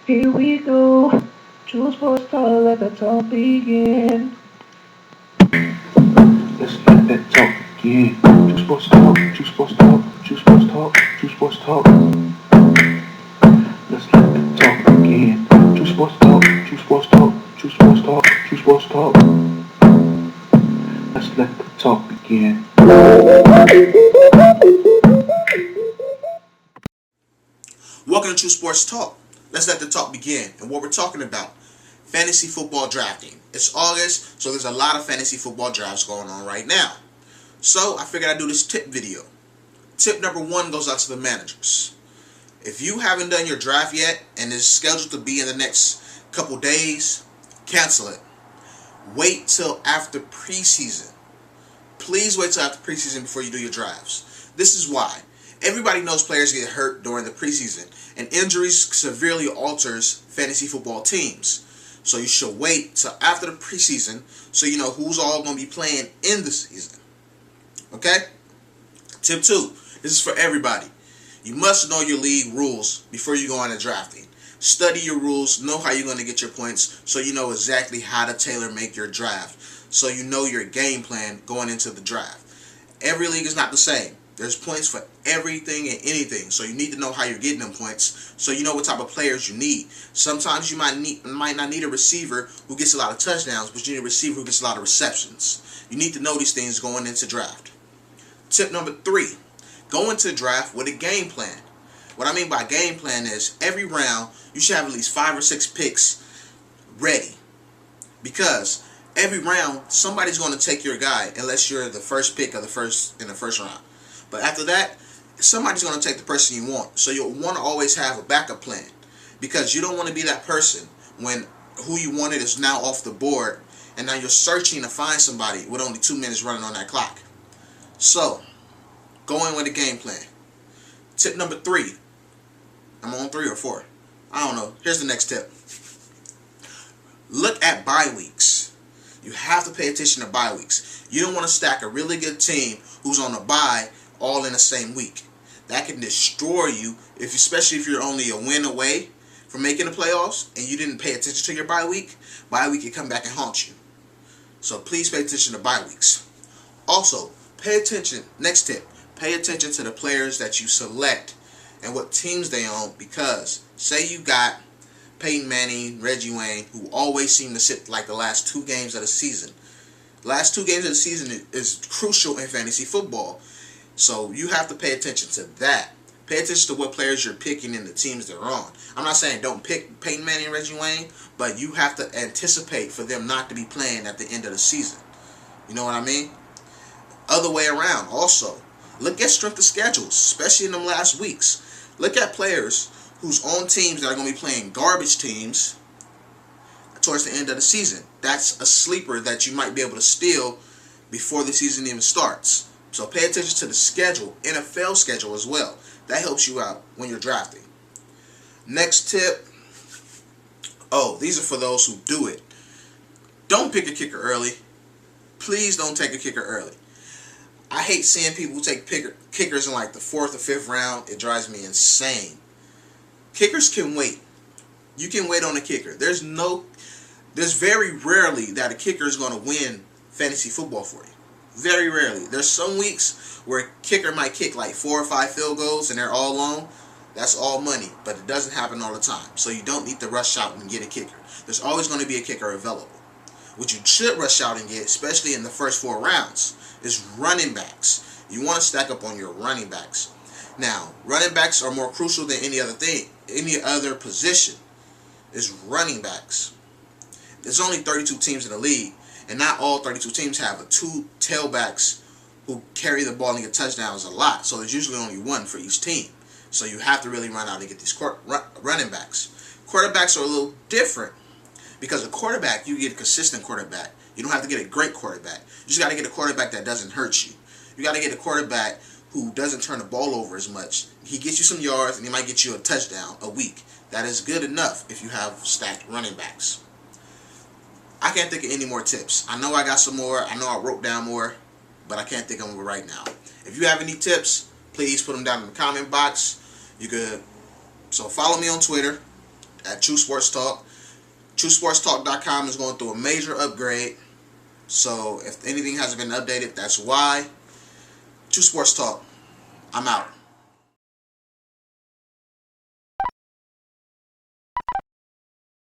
Here we go. Choose sports talk, let the talk begin. Let's let that talk begin. Choose sports talk, choose sports talk, choose sports talk, choose sports talk. Let's let the talk begin. Choose sports talk, choose sports talk, choose sports talk, choose sports talk. Let's let the talk begin. Welcome to True Sports Talk. Let's let the talk begin. And what we're talking about, fantasy football drafting. It's August, so there's a lot of fantasy football drafts going on right now. So I figured I'd do this tip video. Tip number one goes out to the managers. If you haven't done your draft yet and is scheduled to be in the next couple days, cancel it. Wait till after preseason. Please wait till after preseason before you do your drafts. This is why. Everybody knows players get hurt during the preseason, and injuries severely alters fantasy football teams. So you should wait till after the preseason so you know who's all going to be playing in the season. Okay? Tip 2. This is for everybody. You must know your league rules before you go into drafting. Study your rules, know how you're going to get your points, so you know exactly how to tailor make your draft. So you know your game plan going into the draft. Every league is not the same. There's points for everything and anything, so you need to know how you're getting them points, so you know what type of players you need. Sometimes you might not need a receiver who gets a lot of touchdowns, but you need a receiver who gets a lot of receptions. You need to know these things going into draft. Tip number 3, go into draft with a game plan. What I mean by game plan is every round you should have at least 5 or 6 picks ready, because every round somebody's going to take your guy unless you're the first pick of the first round. But after that, somebody's going to take the person you want. So you'll want to always have a backup plan, because you don't want to be that person when who you wanted is now off the board and now you're searching to find somebody with only 2 minutes running on that clock. So, go in with a game plan. Tip number 3. I'm on 3 or 4. I don't know. Here's the next tip. Look at bye weeks. You have to pay attention to bye weeks. You don't want to stack a really good team who's on a bye all in the same week. That can destroy you, especially if you're only a win away from making the playoffs and you didn't pay attention to your bye week. Bye week can come back and haunt you. So please pay attention to bye weeks. Also, pay attention, next tip, pay attention to the players that you select and what teams they own, because say you got Peyton Manning, Reggie Wayne, who always seem to sit like the last 2 games of the season. Last 2 games of the season is crucial in fantasy football. So you have to pay attention to that. Pay attention to what players you're picking and the teams they're on. I'm not saying don't pick Peyton Manning and Reggie Wayne, but you have to anticipate for them not to be playing at the end of the season. You know what I mean? Other way around also. Look at strength of schedules, especially in them last weeks. Look at players who's on teams that are going to be playing garbage teams towards the end of the season. That's a sleeper that you might be able to steal before the season even starts. So pay attention to the schedule, NFL schedule as well. That helps you out when you're drafting. Next tip. Oh, these are for those who do it. Don't pick a kicker early. Please don't take a kicker early. I hate seeing people take kickers in like the 4th or 5th round. It drives me insane. Kickers can wait. You can wait on a kicker. There's very rarely that a kicker is going to win fantasy football for you. Very rarely. There's some weeks where a kicker might kick like 4 or 5 field goals and they're all long. That's all money, but it doesn't happen all the time. So you don't need to rush out and get a kicker. There's always going to be a kicker available. What you should rush out and get, especially in the first 4 rounds, is running backs. You want to stack up on your running backs. Now, running backs are more crucial than any other position is running backs. There's only 32 teams in the league, and not all 32 teams have 2 tailbacks who carry the ball and get touchdowns a lot. So there's usually only 1 for each team. So you have to really run out and get these running backs. Quarterbacks are a little different, because a quarterback, you get a consistent quarterback. You don't have to get a great quarterback. You just got to get a quarterback that doesn't hurt you. You got to get a quarterback who doesn't turn the ball over as much. He gets you some yards and he might get you a touchdown a week. That is good enough if you have stacked running backs. I can't think of any more tips. I know I got some more. I know I wrote down more, but I can't think of them right now. If you have any tips, please put them down in the comment box. You could follow me on Twitter at True Sports Talk. TrueSportsTalk.com is going through a major upgrade. So if anything hasn't been updated, that's why. True Sports Talk. I'm out.